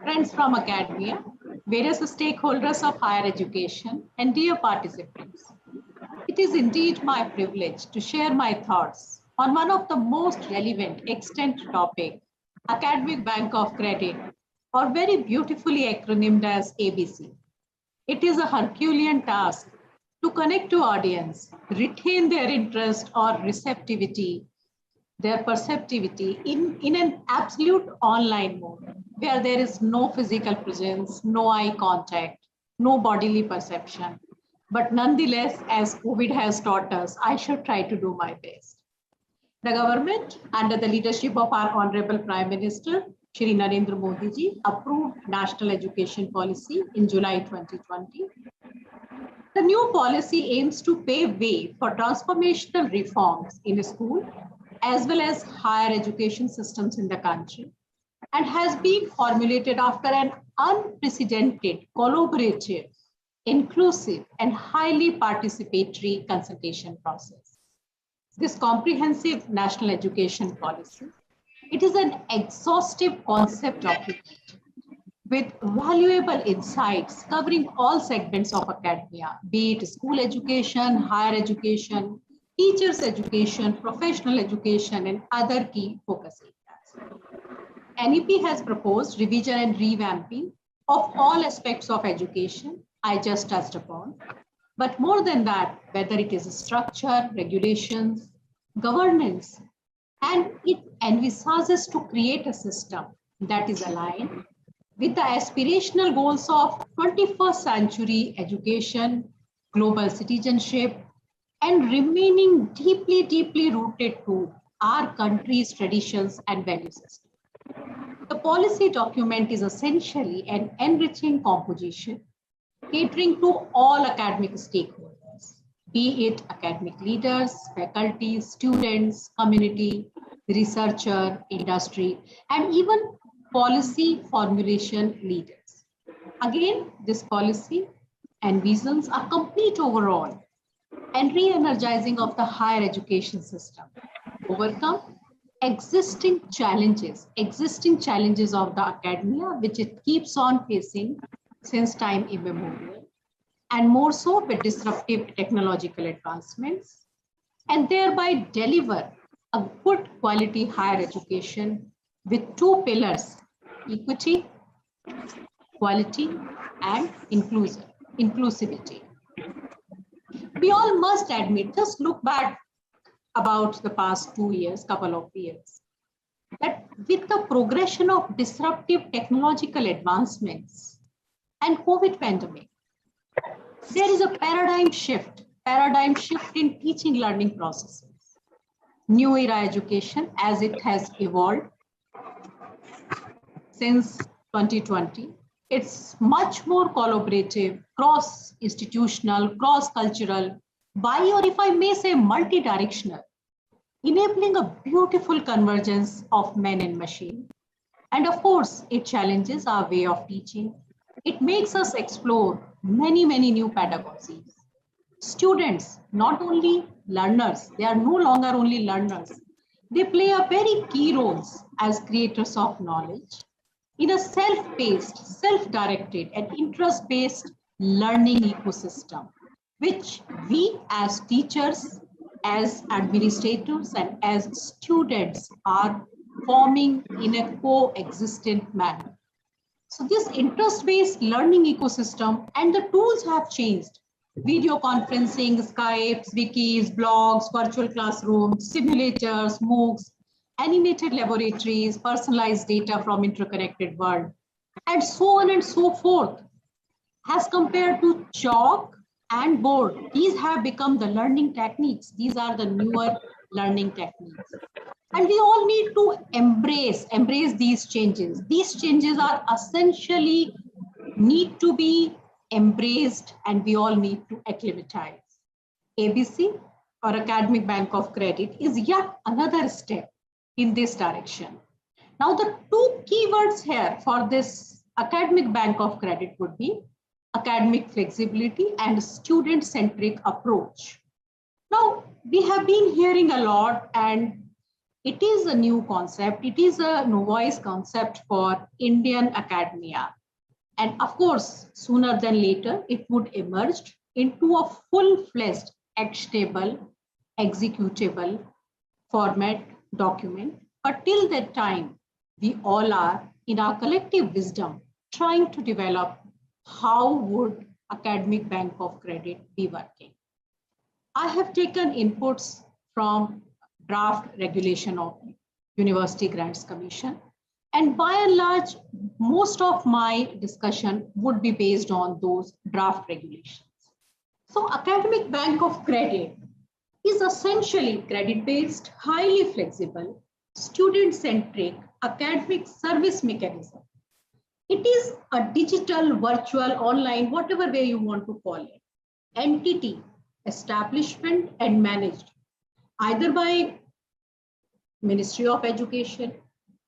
friends from academia, various stakeholders of higher education, and dear participants. It is indeed my privilege to share my thoughts on one of the most relevant extant topic, Academic Bank of Credit, or very beautifully acronymed as ABC. It is a Herculean task to connect to audience, retain their interest or receptivity, their perceptivity in an absolute online mode where there is no physical presence, no eye contact, no bodily perception. But nonetheless, as COVID has taught us, I should try to do my best. The government, under the leadership of our Honorable Prime Minister, Shri Narendra Modi ji, approved National Education Policy in July 2020. The new policy aims to pave way for transformational reforms in school as well as higher education systems in the country, and has been formulated after an unprecedented, collaborative, inclusive, and highly participatory consultation process. This comprehensive national education policy, it is an exhaustive concept document with valuable insights covering all segments of academia, be it school education, higher education, teachers education, professional education, and other key focus areas. NEP has proposed revision and revamping of all aspects of education I just touched upon. But more than that, whether it is structure, regulations, governance, and it envisages to create a system that is aligned with the aspirational goals of 21st century education, global citizenship, and remaining deeply, deeply rooted to our country's traditions and value system. The policy document is essentially an enriching composition catering to all academic stakeholders, be it academic leaders, faculty, students, community, researcher, industry, and even policy formulation leaders. Again, this policy envisions a complete overall and re-energizing of the higher education system, overcome existing challenges of the academia, which it keeps on facing since time immemorial, and more so with disruptive technological advancements, and thereby deliver a good quality higher education with two pillars: equity, quality, and inclusivity. We all must admit, just look back about the past 2 years, couple of years, that with the progression of disruptive technological advancements and COVID pandemic, there is a paradigm shift in teaching learning processes. New era education, as it has evolved since 2020, it's much more collaborative, cross-institutional, cross-cultural, or if I may say multi-directional, enabling a beautiful convergence of man and machine. And of course, it challenges our way of teaching. It makes us explore many, many new pedagogies. Students, not only learners, they are no longer only learners. They play a very key roles as creators of knowledge in a self-paced, self-directed, and interest-based learning ecosystem, which we as teachers, as administrators, and as students are forming in a coexistent manner. So this interest-based learning ecosystem and the tools have changed. Video conferencing, Skypes, wikis, blogs, virtual classrooms, simulators, MOOCs, animated laboratories, personalized data from interconnected world, and so on and so forth. As compared to chalk and board, these have become the learning techniques. These are the newer learning techniques. And we all need to embrace these changes. These changes are essentially need to be embraced, and we all need to acclimatize. ABC, or Academic Bank of Credit, is yet another step in this direction. Now, the two keywords here for this Academic Bank of Credit would be academic flexibility and student-centric approach. Now, we have been hearing a lot, and It is a new concept. It is a novice concept for Indian academia. And of course, sooner than later, it would emerge into a full-fledged, actionable, executable format document. But till that time, we all are, in our collective wisdom, trying to develop how would Academic Bank of Credit be working. I have taken inputs from draft regulation of University Grants Commission. And by and large, most of my discussion would be based on those draft regulations. So Academic Bank of Credit is essentially credit-based, highly flexible, student-centric academic service mechanism. It is a digital, virtual, online, whatever way you want to call it, entity, establishment and managed either by Ministry of Education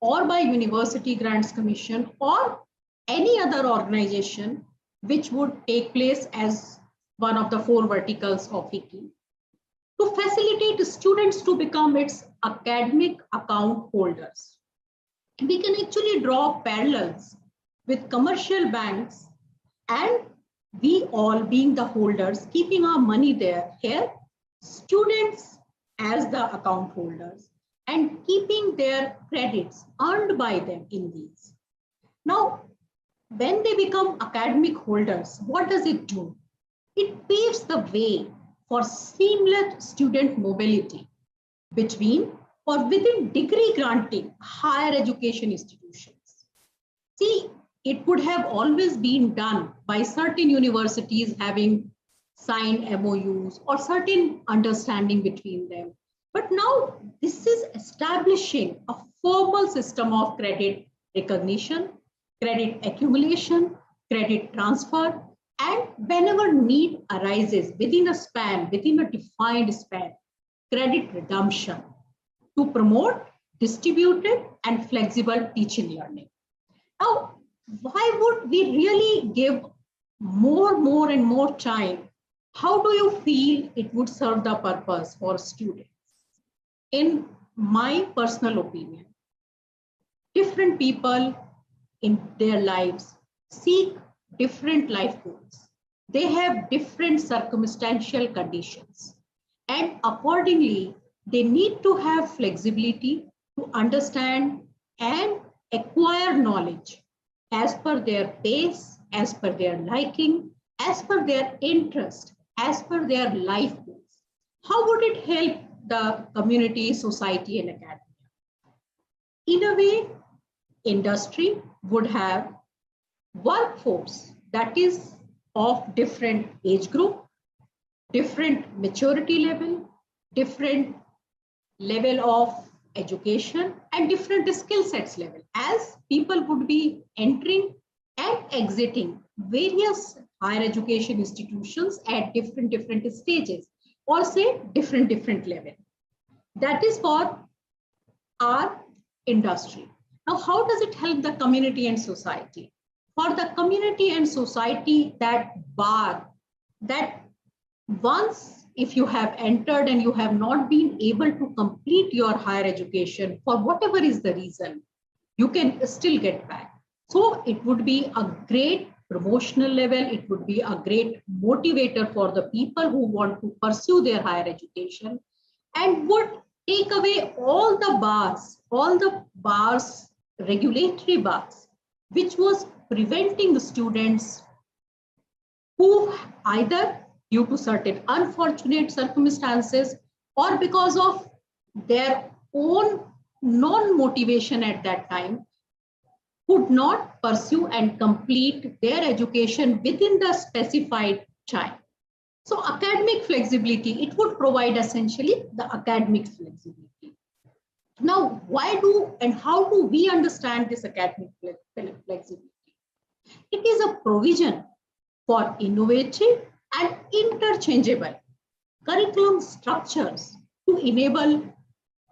or by University Grants Commission or any other organization which would take place as one of the four verticals of WICCI to facilitate students to become its academic account holders. We can actually draw parallels with commercial banks and we all being the holders, keeping our money there. Here, students as the account holders and keeping their credits earned by them in these. Now, when they become academic holders, what does it do? It paves the way for seamless student mobility between or within degree granting higher education institutions. See, it would have always been done by certain universities having signed MOUs or certain understanding between them. But now this is establishing a formal system of credit recognition, credit accumulation, credit transfer, and whenever need arises within a span, within a defined span, credit redemption to promote distributed and flexible teaching learning. Now, why would we really give more and more time? How do you feel it would serve the purpose for students? In my personal opinion, different people in their lives seek different life goals. They have different circumstantial conditions. And accordingly, they need to have flexibility to understand and acquire knowledge as per their pace, as per their liking, as per their interest, as per their life goals. How would it help the community, society, and academia? In a way, industry would have workforce that is of different age group, different maturity level, different level of education, and different skill sets level, as people would be entering and exiting various higher education institutions at different stages, or say different level. That is for our industry. Now, how does it help the community and society? For the community and society, that bar, that once if you have entered and you have not been able to complete your higher education for whatever is the reason, you can still get back. So it would be a great promotional level. It would be a great motivator for the people who want to pursue their higher education and would take away all the bars, regulatory bars, which was preventing the students who either due to certain unfortunate circumstances or because of their own non-motivation at that time could not pursue and complete their education within the specified time. So academic flexibility, it would provide essentially the academic flexibility. Now, why do and how do we understand this academic flexibility? It is a provision for innovative and interchangeable curriculum structures to enable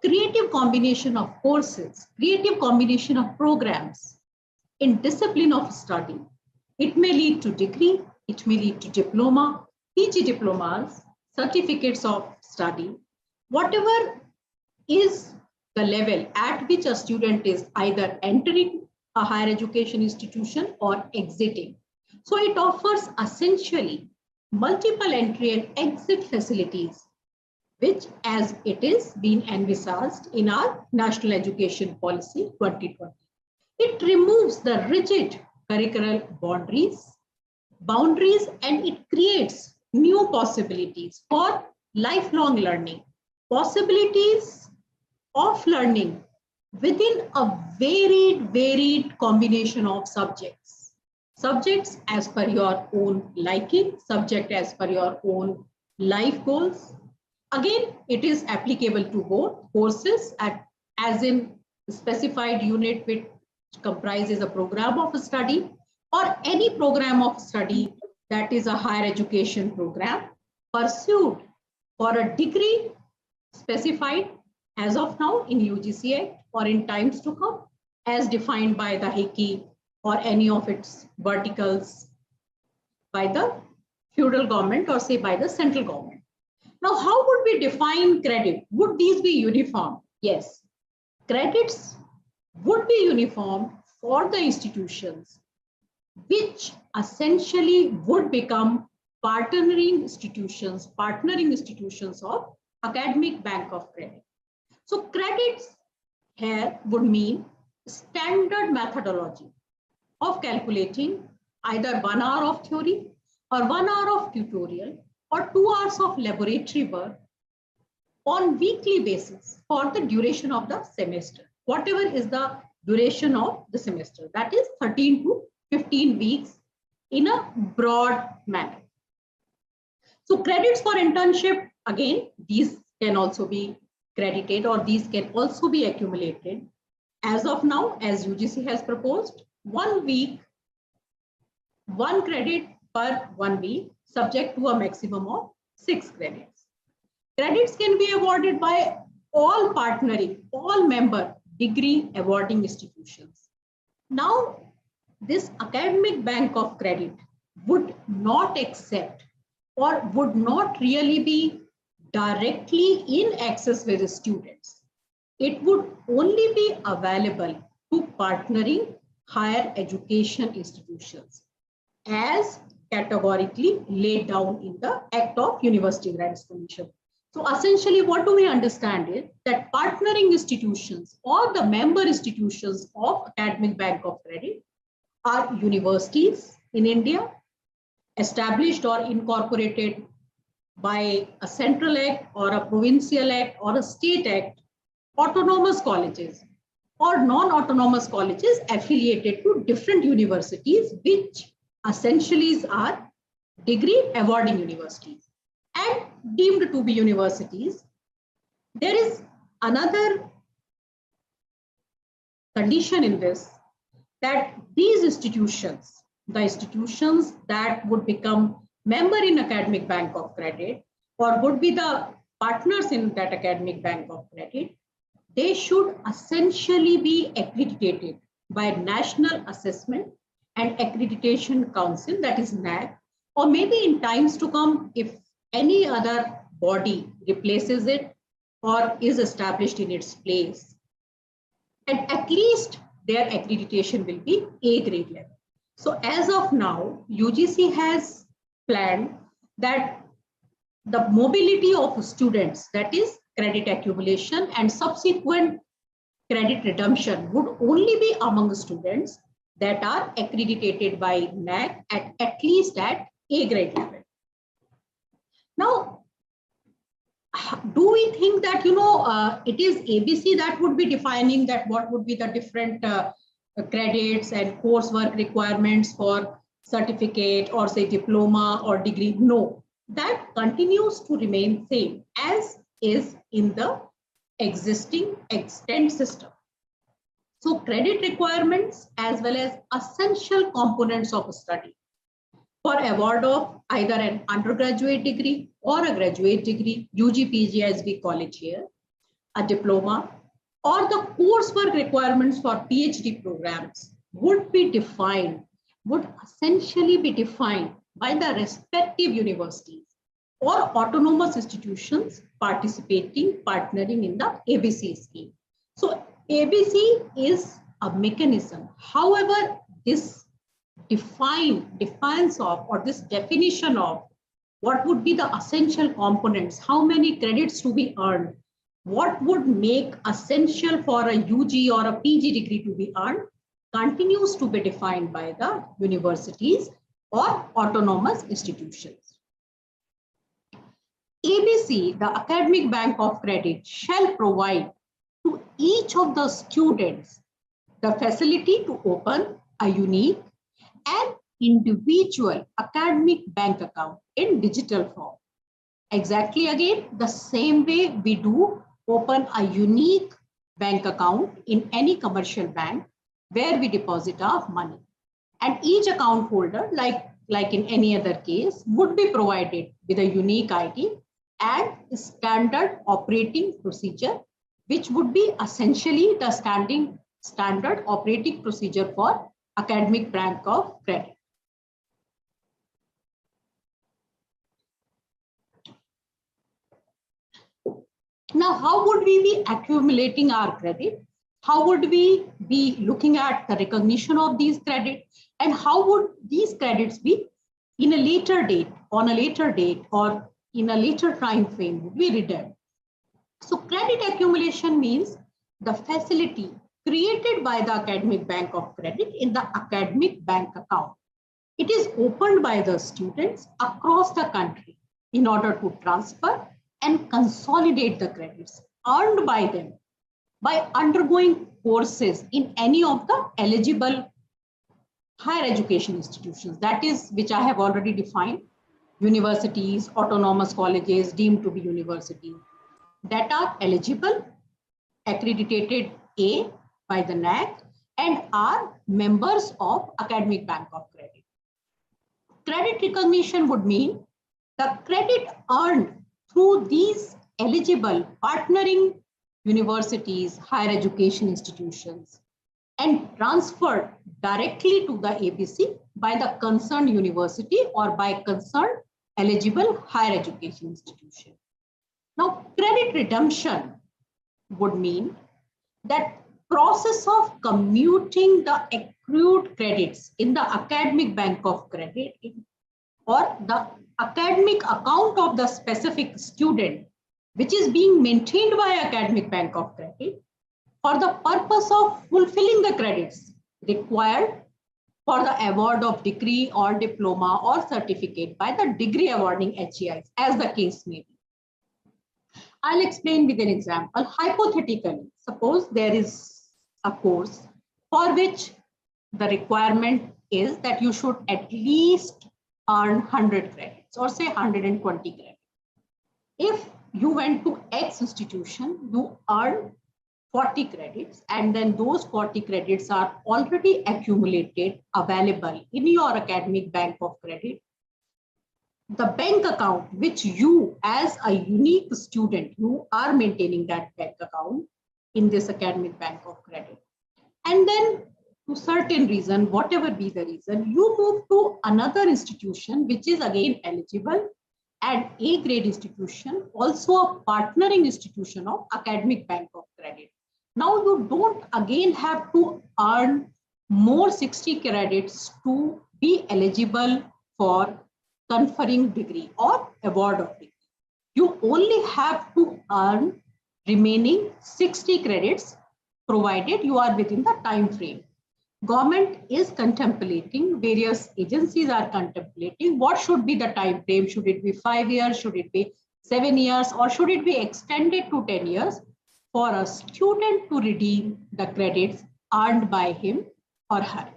creative combination of courses, creative combination of programs in discipline of study. It may lead to degree, it may lead to diploma, PG diplomas, certificates of study, whatever is the level at which a student is either entering a higher education institution or exiting. So it offers essentially multiple entry and exit facilities, which as it is being envisaged in our National Education Policy 2020. It removes the rigid curricular boundaries, and it creates new possibilities for lifelong learning, possibilities of learning within a varied combination of subjects. Subjects as per your own liking, subject as per your own life goals. Again, it is applicable to both courses as in specified unit which comprises a program of study or any program of study that is a higher education program pursued for a degree specified as of now in UGC Act or in times to come as defined by the HICI or any of its verticals by the federal government or say by the central government. Now, how would we define credit? Would these be uniform? Yes, credits would be uniform for the institutions which essentially would become partnering institutions of Academic Bank of Credit. So credits here would mean standard methodology of calculating either 1 hour of theory or 1 hour of tutorial or 2 hours of laboratory work on weekly basis for the duration of the semester, whatever is the duration of the semester, that is 13 to 15 weeks in a broad manner. So credits for internship, again, these can also be credited or these can also be accumulated. As of now, as UGC has proposed, 1 week, 1 credit per 1 week, subject to a maximum of 6 credits. Credits can be awarded by all member degree awarding institutions. Now, this Academic Bank of Credit would not accept or would not really be directly in access with the students. It would only be available to partnering higher education institutions as categorically laid down in the Act of University Grants Commission. So essentially what do we understand is that partnering institutions or the member institutions of Academic Bank of Credit are universities in India established or incorporated by a central act or a provincial act or a state act, autonomous colleges or non-autonomous colleges affiliated to different universities, which essentially are degree awarding universities and deemed to be universities. There is another condition in this, that these institutions, the institutions that would become member in Academic Bank of Credit or would be the partners in that Academic Bank of Credit, they should essentially be accredited by National Assessment and Accreditation Council, that is NAAC, or maybe in times to come, if any other body replaces it or is established in its place. And at least their accreditation will be A grade level. So as of now, UGC has planned that the mobility of students, that is credit accumulation and subsequent credit redemption, would only be among students that are accredited by NAAC at least at A grade level. Now, do we think that, it is ABC that would be defining that what would be the different credits and coursework requirements for certificate or say diploma or degree? No, that continues to remain same as is in the existing extant system. So credit requirements as well as essential components of study for award of either an undergraduate degree or a graduate degree, UG, PG as we call it here, a diploma, or the coursework requirements for PhD programs would essentially be defined by the respective universities or autonomous institutions partnering in the ABC scheme. So ABC is a mechanism. However, this defines of, or this definition of what would be the essential components, how many credits to be earned, what would make essential for a UG or a PG degree to be earned, continues to be defined by the universities or autonomous institutions. ABC, the Academic Bank of Credit, shall provide to each of the students the facility to open a unique and individual academic bank account in digital form. Exactly again, the same way we do open a unique bank account in any commercial bank where we deposit our money. And each account holder, like in any other case, would be provided with a unique ID and standard operating procedure, which would be essentially the standard operating procedure for Academic Bank of Credit. Now, how would we be accumulating our credit? How would we be looking at the recognition of these credits? And how would these credits be in a later date, on a later date, or in a later time frame would be redeemed? So credit accumulation means the facility created by the Academic Bank of Credit in the academic bank account. It is opened by the students across the country in order to transfer and consolidate the credits earned by them by undergoing courses in any of the eligible higher education institutions, that is, which I have already defined: universities, autonomous colleges deemed to be universities that are eligible, accredited A by the NAC, and are members of Academic Bank of Credit. Credit recognition would mean the credit earned through these eligible partnering universities, higher education institutions, and transferred directly to the ABC by the concerned university or by concerned eligible higher education institution. Now, credit redemption would mean that process of commuting the accrued credits in the Academic Bank of Credit or the academic account of the specific student, which is being maintained by Academic Bank of Credit for the purpose of fulfilling the credits required for the award of degree or diploma or certificate by the degree awarding HEIs, as the case may be. I'll explain with an example. Hypothetically, suppose there is a course for which the requirement is that you should at least earn 100 credits or say 120 credits. If you went to X institution, you earn 40 credits, and then those 40 credits are already accumulated, available in your Academic Bank of Credit. The bank account which you as a unique student, you are maintaining that bank account in this Academic Bank of Credit. And then to certain reason, whatever be the reason, you move to another institution which is again eligible and A grade institution, also a partnering institution of Academic Bank of Credit. Now you don't again have to earn more 60 credits to be eligible for conferring degree or award of degree. You only have to earn remaining 60 credits provided you are within the time frame. Government is contemplating, various agencies are contemplating what should be the time frame. Should it be 5 years? Should it be 7 years? Or should it be extended to 10 years for a student to redeem the credits earned by him or her?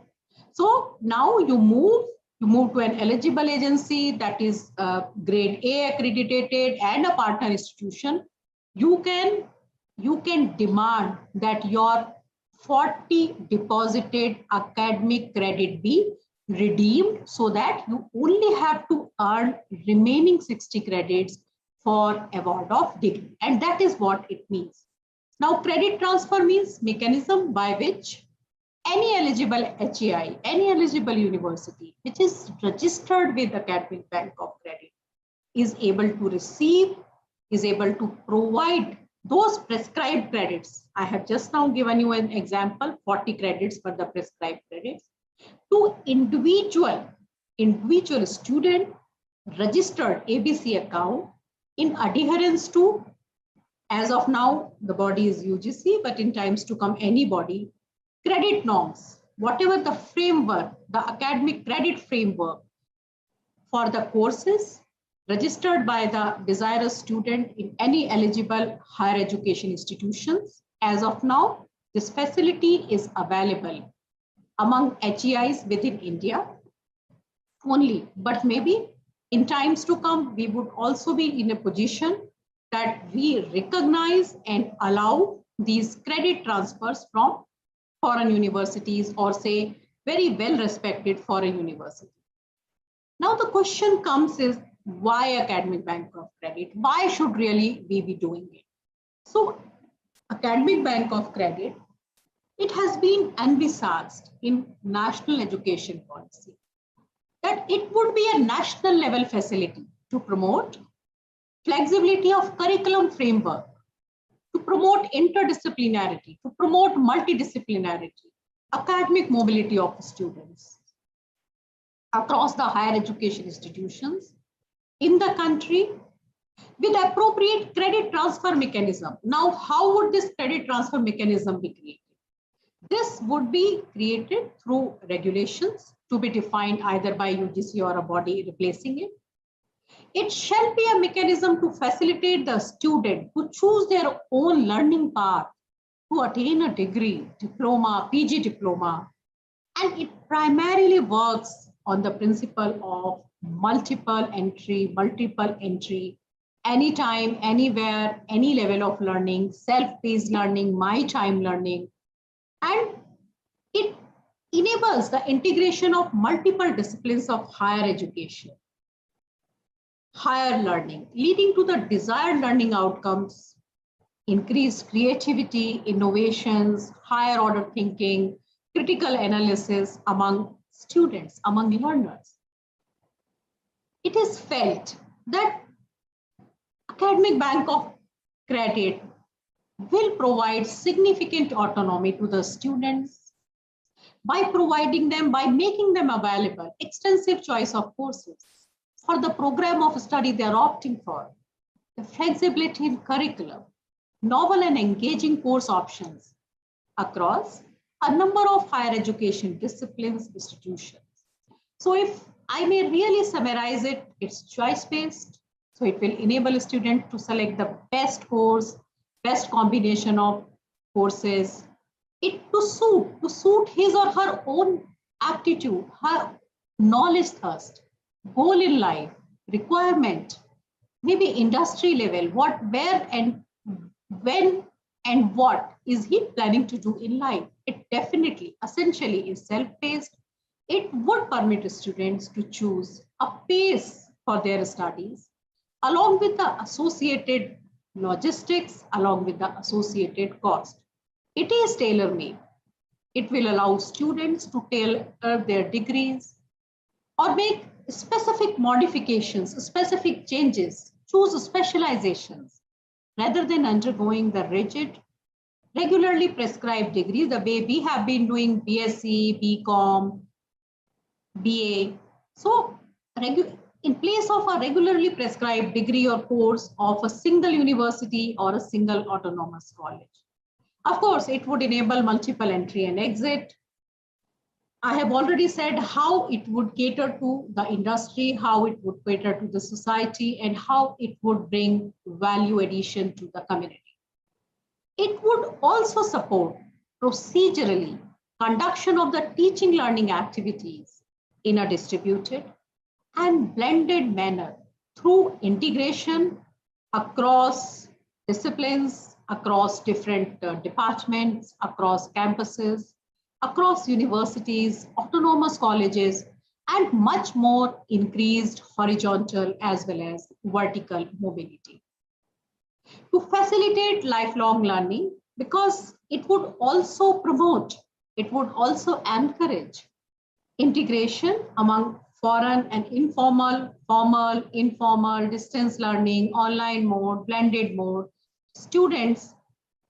So now you move to an eligible agency that is grade A accredited and a partner institution. You can demand that your 40 deposited academic credit be redeemed so that you only have to earn remaining 60 credits for award of degree. And that is what it means. Now, credit transfer means mechanism by which any eligible HEI, any eligible university which is registered with Academic Bank of Credit is able to receive, is able to provide those prescribed credits, I have just now given you an example, 40 credits for the prescribed credits, to individual student registered ABC account in adherence to, as of now, the body is UGC, but in times to come, any body, credit norms, whatever the framework, the academic credit framework for the courses registered by the desirous student in any eligible higher education institutions. As of now, this facility is available among HEIs within India only, but maybe in times to come, we would also be in a position that we recognize and allow these credit transfers from foreign universities, or say very well respected foreign universities. Now the question comes is, why Academic Bank of Credit? Why should really we be doing it? So Academic Bank of Credit, it has been envisaged in national education policy that it would be a national level facility to promote flexibility of curriculum framework, to promote interdisciplinarity, to promote multidisciplinarity, academic mobility of students across the higher education institutions in the country with appropriate credit transfer mechanism. Now, how would this credit transfer mechanism be created? This would be created through regulations to be defined either by UGC or a body replacing it. It shall be a mechanism to facilitate the student to choose their own learning path, to attain a degree, diploma, PG diploma. And it primarily works on the principle of multiple entry, anytime, anywhere, any level of learning, self-paced learning, my time learning. And it enables the integration of multiple disciplines of higher education, higher learning, leading to the desired learning outcomes, increased creativity, innovations, higher order thinking, critical analysis among students, among learners. It is felt that Academic Bank of Credit will provide significant autonomy to the students by making them available extensive choice of courses for the program of study they are opting for, the flexibility in curriculum, novel and engaging course options across a number of higher education disciplines, institutions. So if I may really summarize it, it's choice-based. So it will enable a student to select the best course, best combination of courses, to suit his or her own aptitude, her knowledge thirst, goal in life, requirement, maybe industry level, what, where, and when, and what is he planning to do in life. It definitely, essentially is self-paced. It would permit students to choose a pace for their studies, along with the associated logistics, along with the associated cost. It is tailor-made. It will allow students to tailor their degrees or make specific modifications, specific changes, choose specializations, rather than undergoing the rigid, regularly prescribed degrees, the way we have been doing BSc, BCom, BA. So in place of a regularly prescribed degree or course of a single university or a single autonomous college. Of course, it would enable multiple entry and exit. I have already said how it would cater to the industry, how it would cater to the society, and how it would bring value addition to the community. It would also support procedurally conduction of the teaching learning activities in a distributed and blended manner through integration across disciplines, across different departments, across campuses, across universities, autonomous colleges, and much more increased horizontal as well as vertical mobility. To facilitate lifelong learning, because it would also promote, it would also encourage integration among foreign and informal, formal, informal, distance learning, online mode, blended mode, students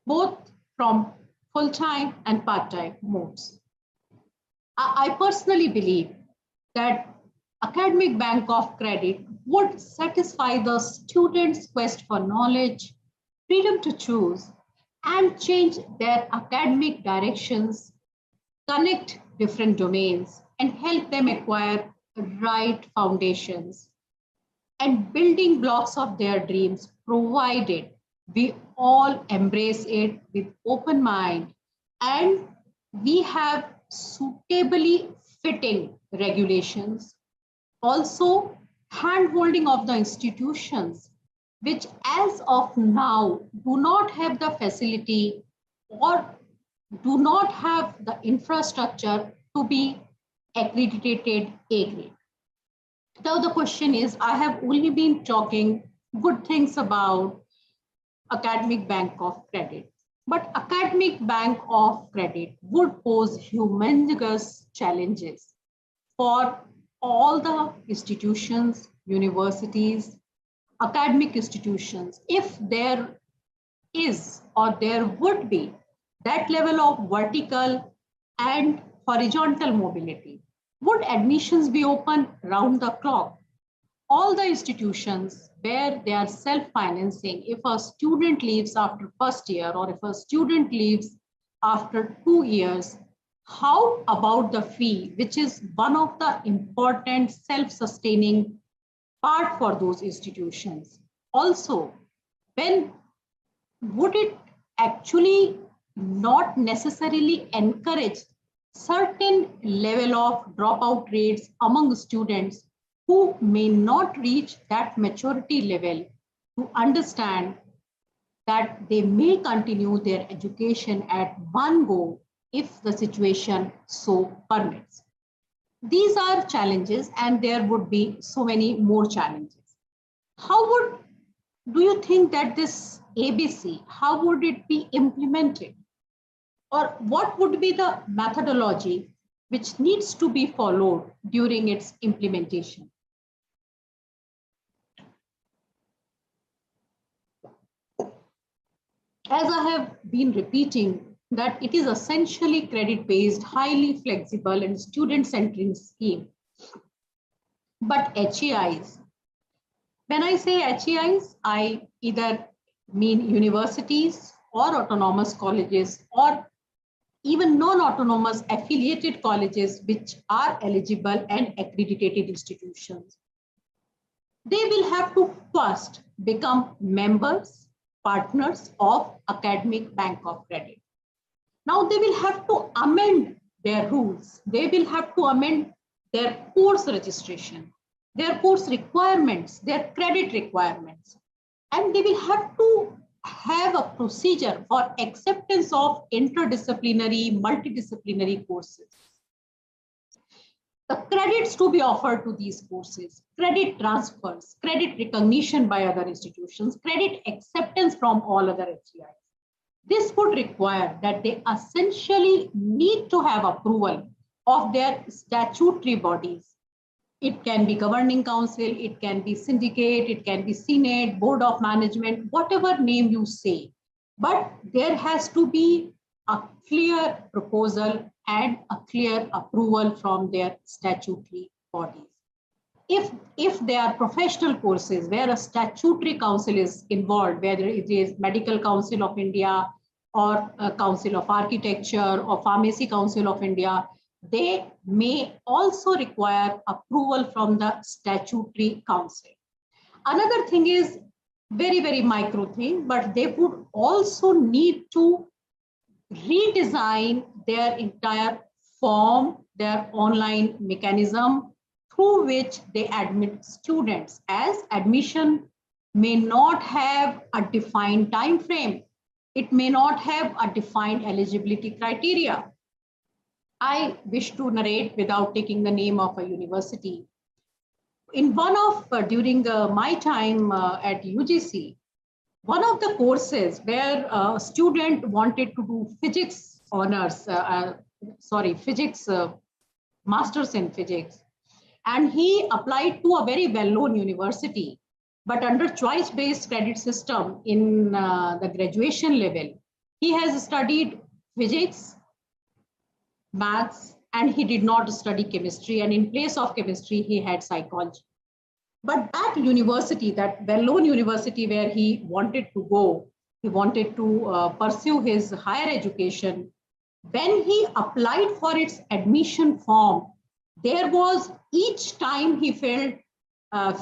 both from full-time and part-time modes. I personally believe that academic bank of credit would satisfy the students' quest for knowledge, freedom to choose, and change their academic directions, connect different domains, and help them acquire the right foundations and building blocks of their dreams, provided we all embrace it with open mind and we have suitably fitting regulations. Also, hand-holding of the institutions, which as of now do not have the facility or do not have the infrastructure to be accredited A grade. Now the question is, I have only been talking good things about academic bank of credit, but academic bank of credit would pose humongous challenges for all the institutions, universities, academic institutions, if there is or there would be that level of vertical and horizontal mobility. Would admissions be open round the clock? All the institutions where they are self-financing, if a student leaves after first year or if a student leaves after 2 years, how about the fee, which is one of the important self-sustaining part for those institutions? Also, when would it actually not necessarily encourage certain level of dropout rates among students who may not reach that maturity level to understand that they may continue their education at one go if the situation so permits? These are challenges, and there would be so many more challenges. Do you think that this ABC, how would it be implemented? Or what would be the methodology which needs to be followed during its implementation? As I have been repeating, that it is essentially credit-based, highly flexible and student-centric scheme. But HEIs, when I say HEIs, I either mean universities or autonomous colleges or even non-autonomous affiliated colleges which are eligible and accredited institutions. They will have to first become members, partners of Academic Bank of Credit. Now they will have to amend their rules. They will have to amend their course registration, their course requirements, their credit requirements, and they will have to have a procedure for acceptance of interdisciplinary, multidisciplinary courses. The credits to be offered to these courses, credit transfers, credit recognition by other institutions, credit acceptance from all other HEIs. This would require that they essentially need to have approval of their statutory bodies. It can be governing council, it can be syndicate, it can be senate, board of management, whatever name you say. But there has to be a clear proposal and a clear approval from their statutory bodies. If they are professional courses where a statutory council is involved, whether it is Medical Council of India or Council of Architecture or Pharmacy Council of India, they may also require approval from the statutory council. Another thing is very, very micro thing, but they would also need to redesign their entire form, their online mechanism through which they admit students, as admission may not have a defined time frame. It may not have a defined eligibility criteria. I wish to narrate without taking the name of a university. In one of, during my time at UGC, one of the courses where a student wanted to do physics honors, physics, masters in physics, and he applied to a very well-known university. But under choice-based credit system in the graduation level, he has studied physics, maths, and he did not study chemistry. And in place of chemistry, he had psychology. But that university, that well-known university where he wanted to go, he wanted to pursue his higher education. When he applied for its admission form, there was, each time he filled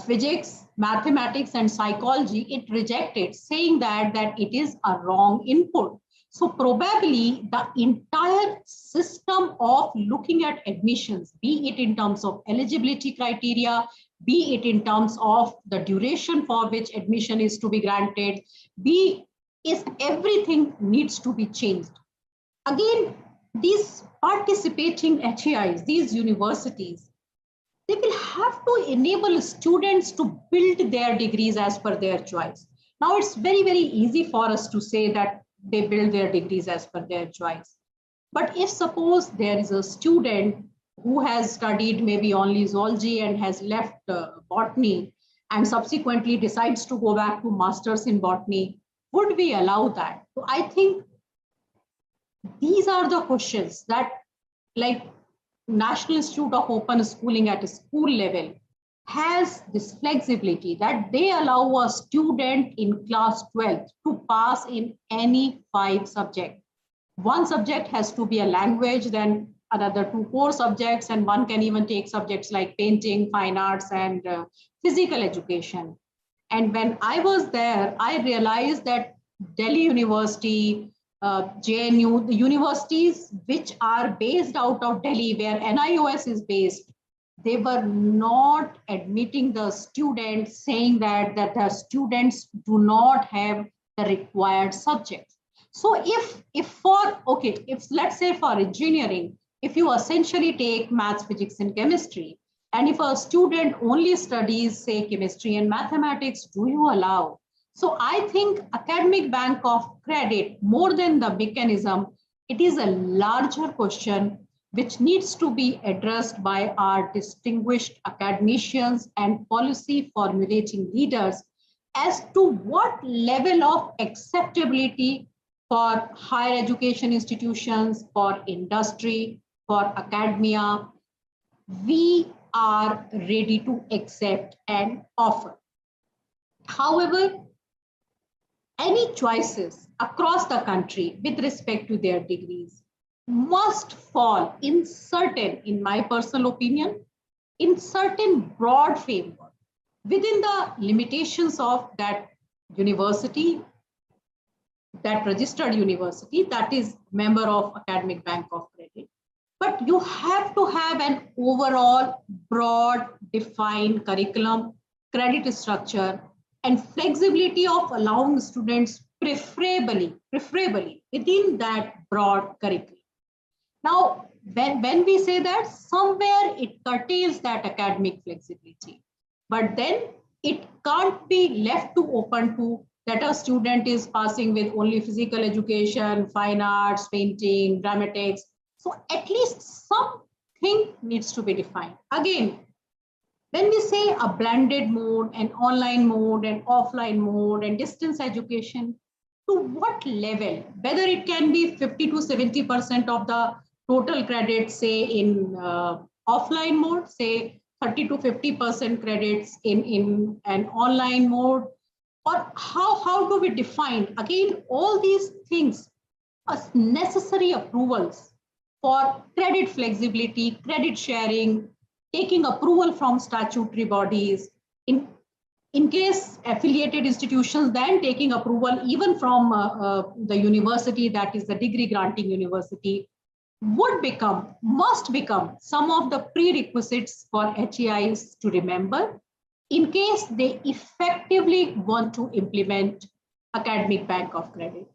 physics, mathematics, and psychology, it rejected, saying that it is a wrong input. So probably the entire system of looking at admissions, be it in terms of eligibility criteria, be it in terms of the duration for which admission is to be granted, everything needs to be changed. Again, these participating HAIs, these universities, they will have to enable students to build their degrees as per their choice. Now, it's very, very easy for us to say that they build their degrees as per their choice. But if suppose there is a student who has studied maybe only zoology and has left botany and subsequently decides to go back to masters in botany, would we allow that? So I think these are the questions that, like, National Institute of Open Schooling at a school level has this flexibility that they allow a student in class 12 to pass in any 5 subjects. One subject has to be a language, then another 2 core subjects, and one can even take subjects like painting, fine arts, and physical education. And when I was there, I realized that Delhi University, JNU, the universities which are based out of Delhi, where NIOS is based, they were not admitting the students, saying that the students do not have the required subjects. So if let's say for engineering, if you essentially take maths, physics, and chemistry, and if a student only studies, say, chemistry and mathematics, do you allow? So I think academic bank of credit, more than the mechanism, it is a larger question which needs to be addressed by our distinguished academicians and policy formulating leaders as to what level of acceptability for higher education institutions, for industry, for academia, we are ready to accept and offer. However, any choices across the country with respect to their degrees must fall in certain, in my personal opinion, in certain broad framework within the limitations of that university, that registered university that is member of Academic Bank of Credit. But you have to have an overall broad defined curriculum, credit structure, and flexibility of allowing students preferably within that broad curriculum. Now, when we say that, somewhere it curtails that academic flexibility, but then it can't be left to open to that a student is passing with only physical education, fine arts, painting, dramatics. So at least something needs to be defined. Again, when we say a blended mode, an online mode, an offline mode, and distance education, to what level, whether it can be 50 to 70% of the total credits, say in offline mode, say 30 to 50% credits in an online mode, or how do we define? Again, all these things are necessary approvals for credit flexibility, credit sharing, taking approval from statutory bodies, in case affiliated institutions, then taking approval even from the university, that is the degree granting university, must become some of the prerequisites for HAIs to remember in case they effectively want to implement Academic Bank of Credit.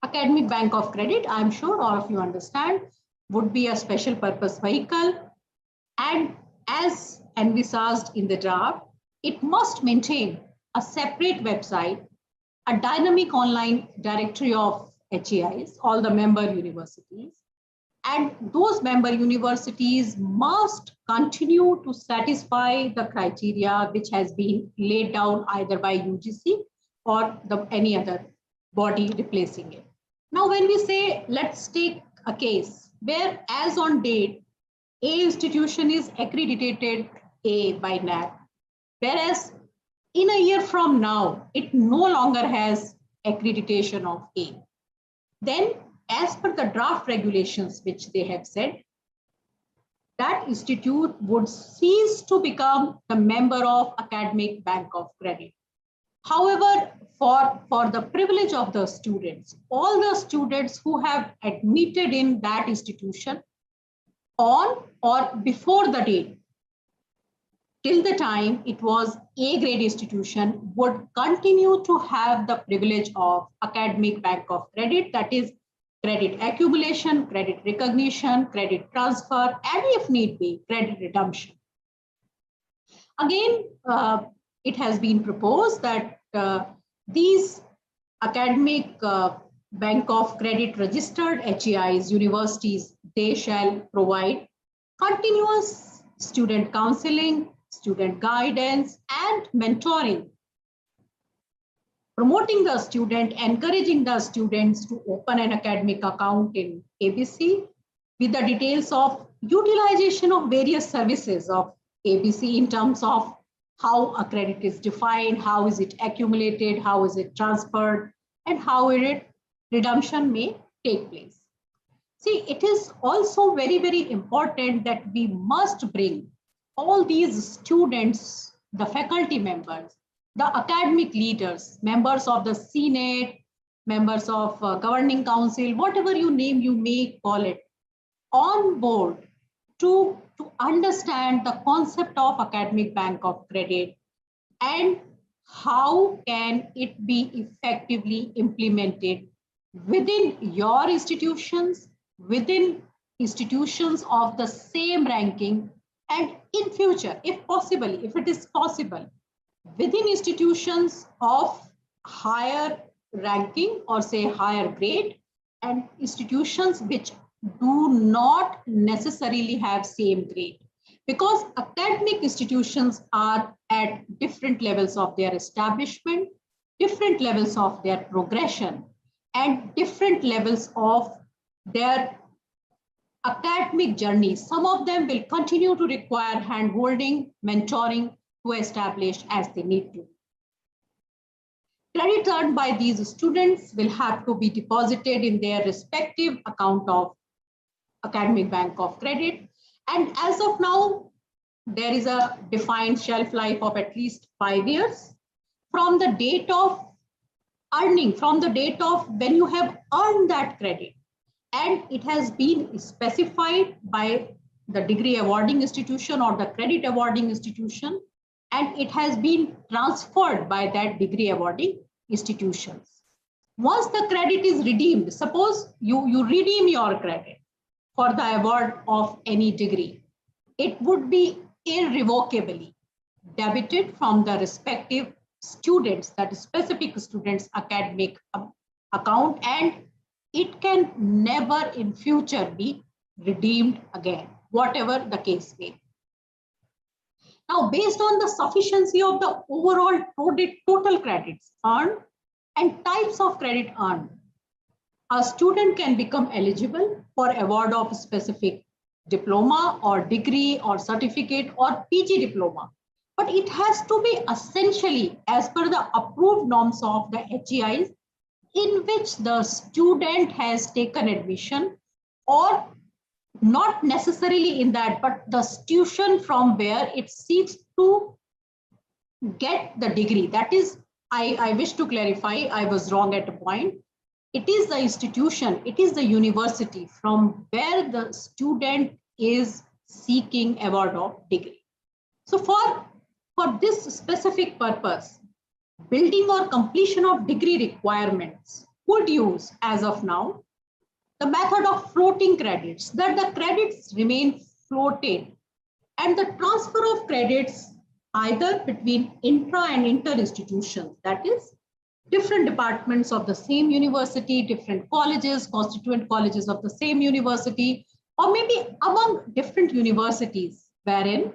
Academic Bank of Credit, I'm sure all of you understand, would be a special purpose vehicle, and as envisaged in the draft, it must maintain a separate website, a dynamic online directory of HAIs, all the member universities, And those member universities must continue to satisfy the criteria which has been laid down either by UGC or any other body replacing it. Now, when we say, let's take a case where as on date, A institution is accredited A by NAAC, whereas in a year from now, it no longer has accreditation of A. Then, as per the draft regulations which they have said, that institute would cease to become the member of Academic Bank of Credit. However, for the privilege of the students, all the students who have admitted in that institution on or before the date, till the time it was A grade institution, would continue to have the privilege of Academic Bank of Credit, that is credit accumulation, credit recognition, credit transfer, and if need be, credit redemption. Again, it has been proposed that these Academic Bank of Credit registered HEIs, universities, they shall provide continuous student counseling, student guidance, and mentoring, promoting the student, encouraging the students to open an academic account in ABC with the details of utilization of various services of ABC in terms of how a credit is defined, how is it accumulated, how is it transferred, and how redemption may take place. See, it is also very, very important that we must bring all these students, the faculty members, the academic leaders, members of the Senate, members of governing council, whatever you name, you may call it, on board to understand the concept of Academic Bank of Credit and how can it be effectively implemented within your institutions, within institutions of the same ranking, and in future, if possible, if it is possible, within institutions of higher ranking or say higher grade and institutions which do not necessarily have same grade, because academic institutions are at different levels of their establishment, different levels of their progression, and different levels of their academic journey. Some of them will continue to require hand-holding, mentoring to establish as they need to. Credit earned by these students will have to be deposited in their respective account of Academic Bank of Credit. And as of now, there is a defined shelf life of at least 5 years from the date of earning, from the date of when you have earned that credit. And it has been specified by the degree awarding institution or the credit awarding institution, and it has been transferred by that degree awarding institutions. Once the credit is redeemed, suppose you redeem your credit for the award of any degree, it would be irrevocably debited from the respective students, that specific students' academic account, and it can never in future be redeemed again, whatever the case may be. Now, based on the sufficiency of the overall total credits earned and types of credit earned, a student can become eligible for award of a specific diploma or degree or certificate or PG diploma. But it has to be essentially as per the approved norms of the HEIs in which the student has taken admission, or not necessarily in that, but the institution from where it seeks to get the degree. That is, I wish to clarify, I was wrong at a point. It is the institution, it is the university from where the student is seeking award of degree. So for this specific purpose, building or completion of degree requirements would use, as of now, the method of floating credits, that the credits remain floated and the transfer of credits either between intra and inter institutions, that is, different departments of the same university, different colleges, constituent colleges of the same university, or maybe among different universities, wherein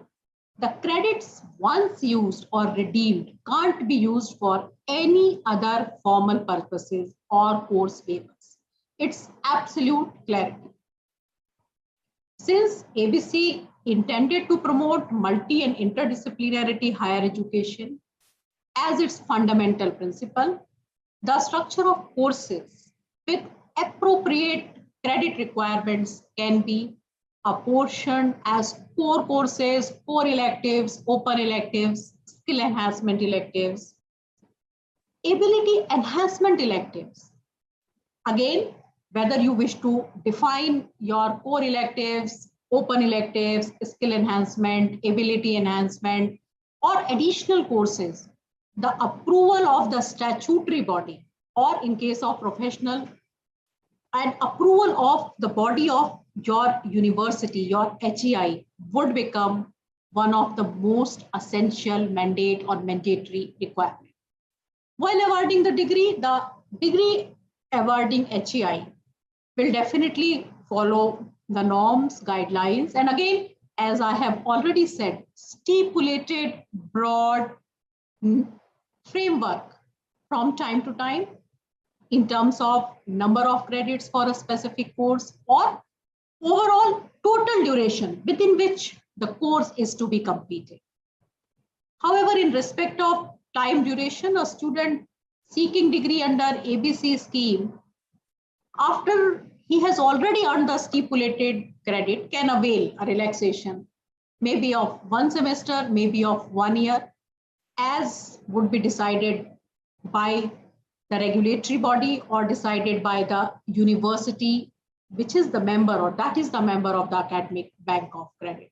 the credits once used or redeemed can't be used for any other formal purposes or course waivers. It's absolute clarity. Since ABC intended to promote multi and interdisciplinarity higher education as its fundamental principle, the structure of courses with appropriate credit requirements can be apportioned as core courses, core electives, open electives, skill enhancement electives, ability enhancement electives. Again, whether you wish to define your core electives, open electives, skill enhancement, ability enhancement, or additional courses, the approval of the statutory body, or in case of professional, and approval of the body of your university, your HEI, would become one of the most essential mandate or mandatory requirement. While awarding the degree awarding HEI will definitely follow the norms, guidelines, and again, as I have already said, stipulated broad framework from time to time in terms of number of credits for a specific course or overall total duration within which the course is to be completed. However, in respect of time duration, a student seeking degree under ABC scheme, after he has already earned the stipulated credit, can avail a relaxation, maybe of 1 semester, maybe of 1 year, as would be decided by the regulatory body or decided by the university, which is the member, or that is the member of the academic bank of credit.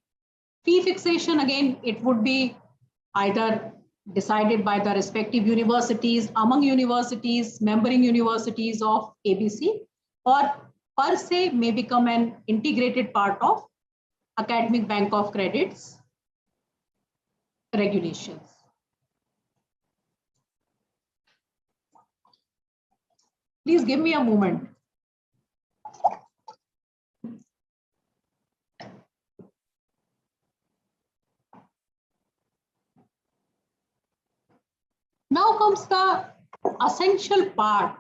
Fee fixation, again, it would be either decided by the respective universities, among universities, membering universities of ABC, or per se may become an integrated part of academic bank of credits regulations. Please give me a moment. Now comes the essential part.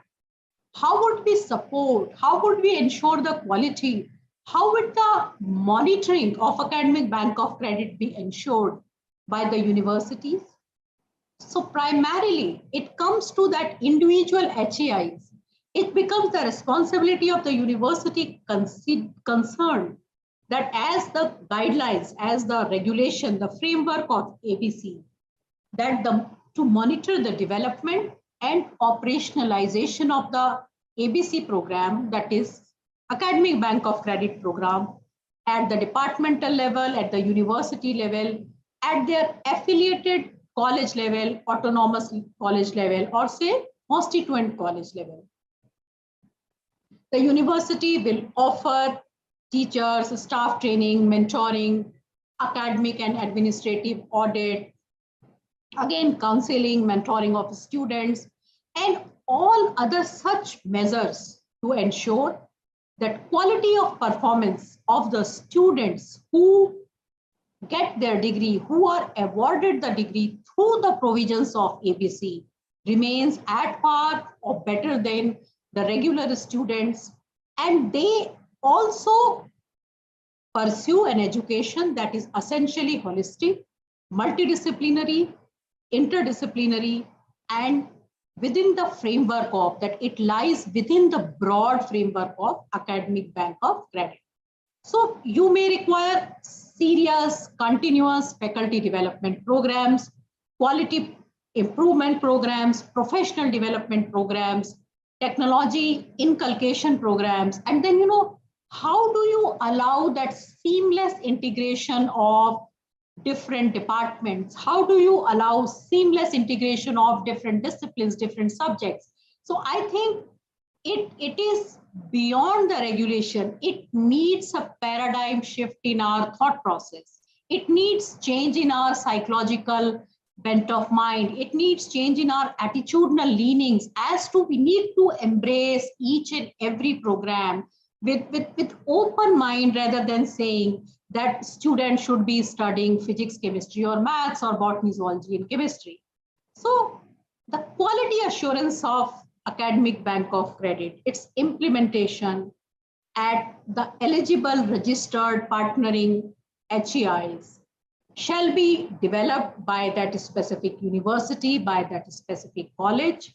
How would we support? How would we ensure the quality? How would the monitoring of academic bank of credit be ensured by the universities? So primarily, it comes to that individual HEIs. It becomes the responsibility of the university concerned that as the guidelines, as the regulation, the framework of ABC, that to monitor the development and operationalization of the ABC program, that is Academic Bank of Credit program, at the departmental level, at the university level, at their affiliated college level, autonomous college level, or say constituent college level. The university will offer teachers, staff training, mentoring, academic and administrative audit, again, counseling, mentoring of students, and all other such measures to ensure that quality of performance of the students who get their degree, who are awarded the degree through the provisions of ABC, remains at par or better than the regular students, and they also pursue an education that is essentially holistic, multidisciplinary, interdisciplinary, and within the framework of that, it lies within the broad framework of academic bank of credit. So you may require serious, continuous faculty development programs, quality improvement programs, professional development programs, technology inculcation programs, and then, how do you allow that seamless integration of different departments? How do you allow seamless integration of different disciplines, different subjects? So I think it is beyond the regulation. It needs a paradigm shift in our thought process. It needs change in our psychological bent of mind. It needs change in our attitudinal leanings as to we need to embrace each and every program with open mind, rather than saying that students should be studying physics, chemistry, or maths, or botany, zoology, and chemistry. So the quality assurance of Academic Bank of Credit, its implementation at the eligible registered partnering HEIs shall be developed by that specific university, by that specific college,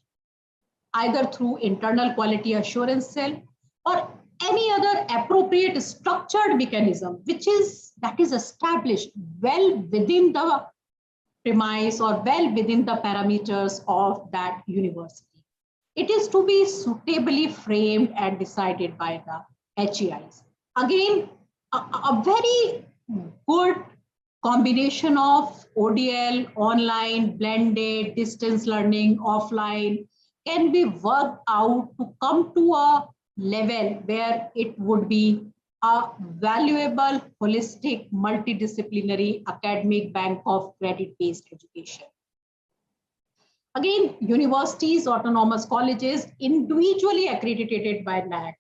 either through internal quality assurance cell or any other appropriate structured mechanism, that is established well within the premise or well within the parameters of that university. It is to be suitably framed and decided by the HEIs. Again, a very good combination of ODL, online, blended, distance learning, offline, can be worked out to come to a level where it would be a valuable, holistic, multidisciplinary academic bank of credit-based education. Again, universities, autonomous colleges, individually accredited by NAAC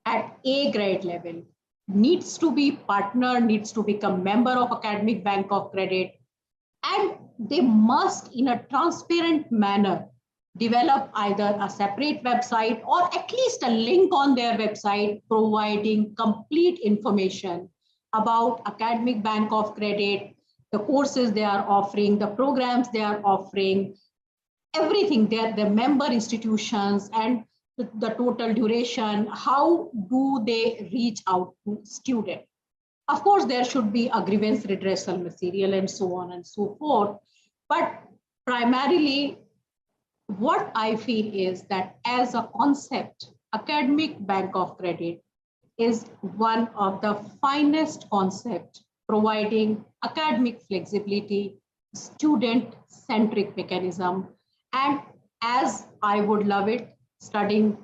at A grade level, needs to be partner, needs to become member of Academic Bank of Credit, and they must, in a transparent manner, develop either a separate website or at least a link on their website providing complete information about Academic Bank of Credit, the courses they are offering, the programs they are offering, everything, their member institutions, and the total duration. How do they reach out to students? Of course, there should be a grievance redressal material and so on and so forth. But primarily, what I feel is that as a concept, Academic Bank of Credit is one of the finest concepts, providing academic flexibility, student-centric mechanism, and as I would love it, studying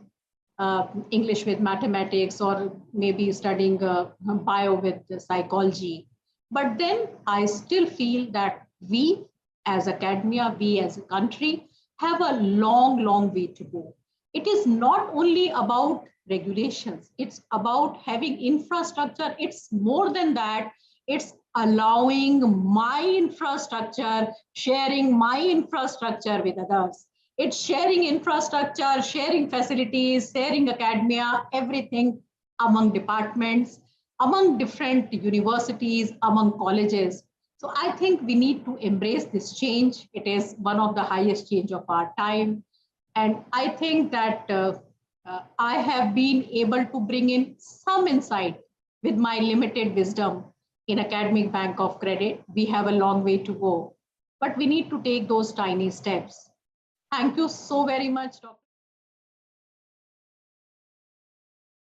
English with mathematics, or maybe studying bio with psychology. But then I still feel that we as academia, we as a country, have a long, long way to go. It is not only about regulations, it's about having infrastructure. It's more than that. It's allowing my infrastructure, sharing my infrastructure with others. It's sharing infrastructure, sharing facilities, sharing academia, everything among departments, among different universities, among colleges. So I think we need to embrace this change. It is one of the highest change of our time. And I think that I have been able to bring in some insight with my limited wisdom in Academic Bank of Credit. We have a long way to go, but we need to take those tiny steps. Thank you so very much, Dr.